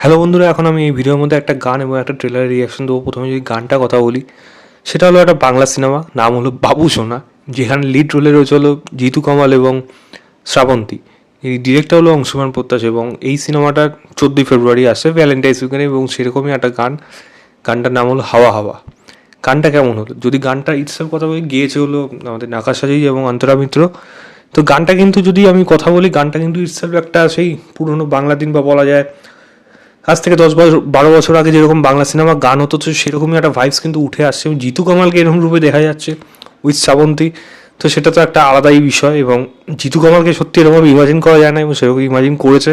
Hello বন্ধুরা, এখন আমি এই ভিডিওর মধ্যে একটা গান এবং একটা ট্রেলারের রিয়াকশন দেবো। প্রথমে যদি গানটা কথা বলি, সেটা হলো একটা বাংলা সিনেমা, নাম হলো বাবু সোনা, যেখানে লিড রোলে রয়েছে হলো জিতু কামাল এবং শ্রাবন্তী। এই ডিরেক্টর হলো অংশুমান প্রত্যাশ এবং এই সিনেমাটা 14ই ফেব্রুয়ারি আসছে ভ্যালেন্টাইন্স উইকেন্ডে এবং সেরকমই একটা গানটার নাম হলো হাওয়া হাওয়া। গানটা কেমন হলো, যদি গানটা ইটসেলফ কথা বলি, গিয়েছে হলো আমাদের নাকাশ সাজি এবং অন্তরা মিত্র। তো গানটা কিন্তু যদি আমি কথা বলি, গানটা কিন্তু ইটসেলফ একটা সেই পুরনো বাংলা দিন বা বলা যায় আজ থেকে 10-12 বছর আগে যেরকম বাংলা সিনেমা গান হতো, তো সেরকমই একটা ভাইবস কিন্তু উঠে আসছে এবং জিতু কামালকে এরকম রূপে দেখা যাচ্ছে উইথ শ্রাবন্তী। তো সেটা তো একটা আলাদাই বিষয় এবং জিতু কামালকে সত্যি এরকম ইমাজিন করা যায় না এবং সেরকম ইমাজিন করেছে।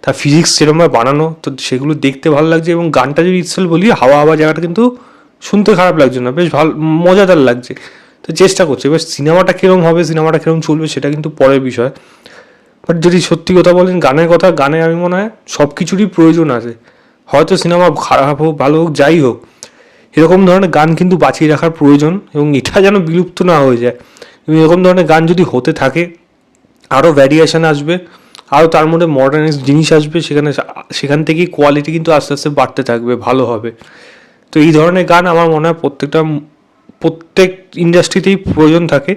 তার ফিজিক্স সেরকমভাবে বানানো, তো সেগুলো দেখতে ভালো লাগছে এবং গানটা যদি ইটসেলফ বলি, হাওয়া হাওয়া জায়গাটা কিন্তু শুনতে খারাপ লাগছে না, বেশ ভালো মজাদার লাগছে। তো চেষ্টা করছে, এবার সিনেমাটা কীরকম হবে, সিনেমাটা কীরকম চলবে, সেটা কিন্তু পরের বিষয়। বাট যদি সত্যি কথা বলেন গানের কথা, গানে আমি মনে হয় সব কিছুরই প্রয়োজন আছে। হয়তো সিনেমা খারাপ হোক ভালো হোক যাই হোক, এরকম ধরনের গান কিন্তু বাঁচিয়ে রাখার প্রয়োজন এবং এটা যেন বিলুপ্ত না হয়ে যায়। এবং এরকম ধরনের গান যদি হতে থাকে, আরও ভ্যারিয়েশন আসবে, আরও তার মধ্যে মডার্নাইজ জিনিস আসবে, সেখান থেকেই কোয়ালিটি কিন্তু আস্তে আস্তে বাড়তে থাকবে, ভালো হবে। তো এই ধরনের গান আমার মনে হয় প্রত্যেক ইন্ডাস্ট্রিতেই প্রয়োজন থাকে।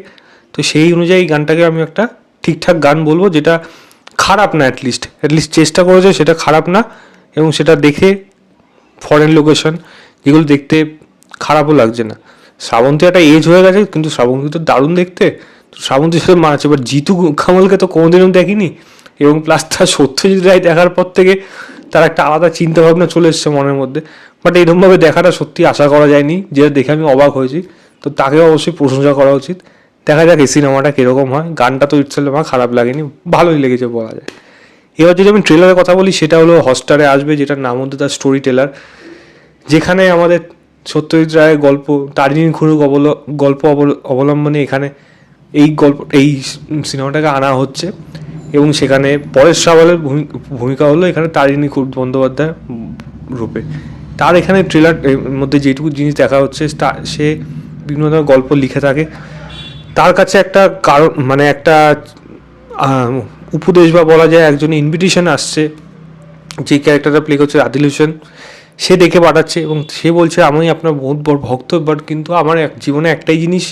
তো সেই অনুযায়ী গানটাকে আমি একটা ঠিকঠাক গান বলবো, যেটা খারাপ না, অ্যাটলিস্ট চেষ্টা করেছে সেটা খারাপ না এবং সেটা দেখে ফরেন লোকেশন যেগুলো দেখতে খারাপও লাগছে না। শ্রাবন্তী একটা এজ হয়ে গেছে, কিন্তু শ্রাবন্তী তো দারুণ দেখতে, তো শ্রাবন্তীর সাথে মানাচ্ছে। এবার জিতু কামালকে তো কোনোদিনও দেখিনি এবং প্লাস তার সত্যজিৎ রায় দেখার পর থেকে তার একটা আলাদা চিন্তাভাবনা চলে এসছে মনের মধ্যে। বাট এরকমভাবে দেখাটা সত্যি আশা করা যায়নি, যেটা দেখে আমি অবাক হয়েছি। তো তাকেও অবশ্যই প্রশংসা করা উচিত। দেখা যাক এই সিনেমাটা কীরকম হয়। গানটা তো ইটসেলফ আমার খারাপ লাগেনি, ভালোই লেগেছে বলা যায়। এবার যদি আমি ট্রেলারের কথা বলি, সেটা হলো হটস্টারে আসবে, যেটার নাম হচ্ছে দ্য স্টোরি টেলার, যেখানে আমাদের সত্যজিৎ রায়ের গল্প, তারিণী খুরুক অবলম্বনে এখানে এই সিনেমাটাকে আনা হচ্ছে এবং সেখানে পরেশ রাওয়ালের ভূমিকা হলো এখানে তারিণী বন্দ্যোপাধ্যায় রূপে। তার এখানে ট্রেলার মধ্যে যেটুকু জিনিস দেখা হচ্ছে, সে বিভিন্ন ধরনের গল্প লিখে থাকে। তার কাছে একটা কারণ, মানে একটা উপদেশ বা বলা যায় একজন ইনভিটেশন আসছে, যে ক্যারেক্টারটা প্লে করছে আদিল হোসেন, সে দেখে পাঠাচ্ছে এবং সে বলছে আমি আপনার বহুত বড় ভক্ত, বাট কিন্তু আমার জীবনে একটাই জিনিস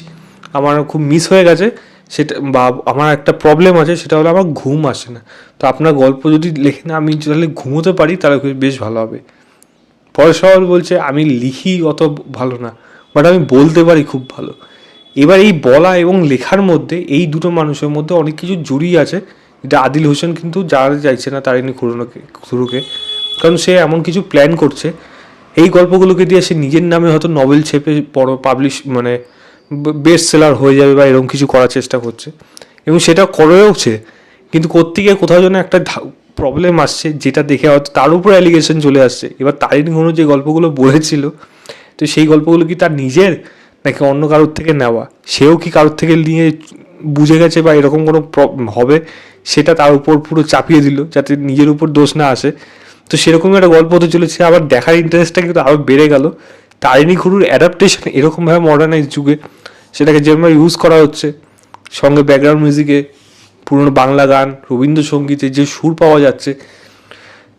আমার খুব মিস হয়ে গেছে, সেটা বা আমার একটা প্রবলেম আছে, সেটা হলো আমার ঘুম আসে না। তো আপনার গল্প যদি লেখেন, আমি তাহলে ঘুমোতে পারি, তাহলে বেশ ভালো হবে। পরেশ রাওয়াল বলছে আমি লিখি অত ভালো না, বাট আমি বলতে পারি খুব ভালো। এবার এই বলা এবং লেখার মধ্যে এই দুটো মানুষের মধ্যে অনেক কিছু জড়িয়ে আছে, যেটা আদিল হোসেন কিন্তু জানাতে চাইছে না তারিণী খুরুকে, কারণ সে এমন কিছু প্ল্যান করছে এই গল্পগুলোকে দিয়ে সে নিজের নামে হয়তো নভেল ছেপে বড় মানে বেস্ট সেলার হয়ে যাবে বা এরকম কিছু করার চেষ্টা করছে এবং সেটা করেওছে। কিন্তু করতে গিয়ে কোথাও যেন একটা প্রবলেম আসছে, যেটা দেখে হয়তো তার উপর অ্যালিগেশন চলে আসছে। এবার তারিণী খুরু যে গল্পগুলো বলেছিল, তো সেই গল্পগুলো কি তার নিজের নাকি অন্য কারোর থেকে নেওয়া, সেও কি কারোর থেকে নিয়ে বুঝে গেছে বা এরকম কোনো হবে, সেটা তার উপর পুরো চাপিয়ে দিল যাতে নিজের উপর দোষ না আসে। তো সেরকমই একটা গল্প হতে চলেছে। আবার দেখার ইন্টারেস্টটা কিন্তু আরও বেড়ে গেল। তারিণী খুরুর অ্যাডাপ্টেশন এরকমভাবে মডার্নাইজ যুগে সেটাকে যেভাবে ইউজ করা হচ্ছে, সঙ্গে ব্যাকগ্রাউন্ড মিউজিকে পুরনো বাংলা গান, রবীন্দ্রসঙ্গীতে যে সুর পাওয়া যাচ্ছে,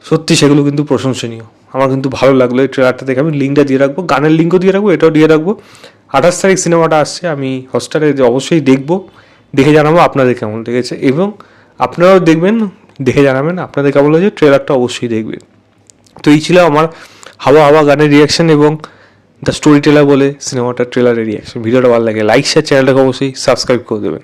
সত্যি সেগুলো কিন্তু প্রশংসনীয়। আমার কিন্তু ভালো লাগলো এই ট্রেলারটা দেখে। আমি লিঙ্কটা দিয়ে রাখবো, গানের লিঙ্কও দিয়ে রাখবো, এটাও দিয়ে রাখবো। 28 তারিখ সিনেমাটা আসছে, আমি হটস্টারে অবশ্যই দেখবো, দেখে জানাবো আপনাদের কেমন লেগেছে এবং আপনারাও দেখবেন, দেখে জানাবেন আপনাদের কেমন লেগেছে। ট্রেলারটা অবশ্যই দেখবেন। তো এই ছিল আমার হাওয়া হাওয়া গানের রিয়াকশন এবং দ্য স্টোরি টেলার বলে সিনেমাটার ট্রেলারের রিয়াকশন। ভিডিওটা ভালো লাগে লাইক শেয়ার, চ্যানেলটাকে অবশ্যই সাবস্ক্রাইব করে দেবেন।